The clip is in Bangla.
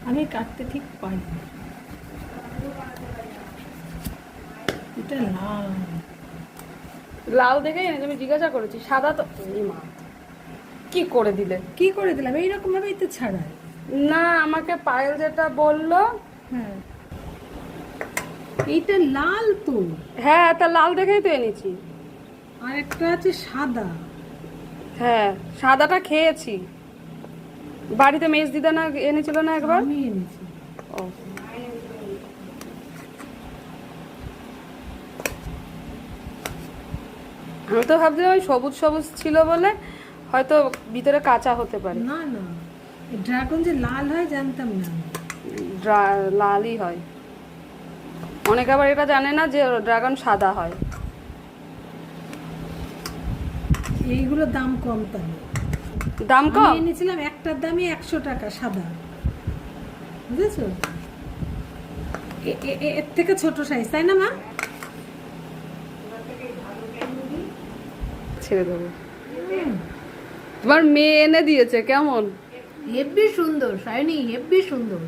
আমি কাটতে ঠিক পারি। এটা লাল লাল দেখে আমি জিজ্ঞাসা করেছি, সাদা তো এই মা কি করে দিলে? কি করে দিলাম? এইরকম ভাবেই তো ছাড়ায়। না, আমাকে পায়েল যেটা বললো, হ্যাঁ এইটা লাল তো। হ্যাঁ তা লাল দেখেই তো এনেছি। আর একটা আছে সাদা। হ্যাঁ সাদাটা খেয়েছি, বাড়িতে মেজ দিদা না এনেছিল না একবার। আমি এনেছি। ও আমি তো ভাবছিলাম ওই সবুজ সবুজ ছিল বলে হয়তো ভিতরে কাঁচা হতে পারে। না না, ড্রাগন যে লাল হয় জানতাম না। লালই হয়। অনেকে আবার এটা জানে না যে ড্রাগন সাদা হয়। এইগুলো দাম কম তাহলে। দাম কম? আমি এনেছিলাম একটার দামই 100 টাকা সাদা, বুঝেছো? এর থেকে ছোট সাইজ, তাই না মা? ছেড়ে দেবো। তোমার মেয়ে এনে দিয়েছে, কেমন? হেব্বি সুন্দর শাইনি, হেব্বি সুন্দর।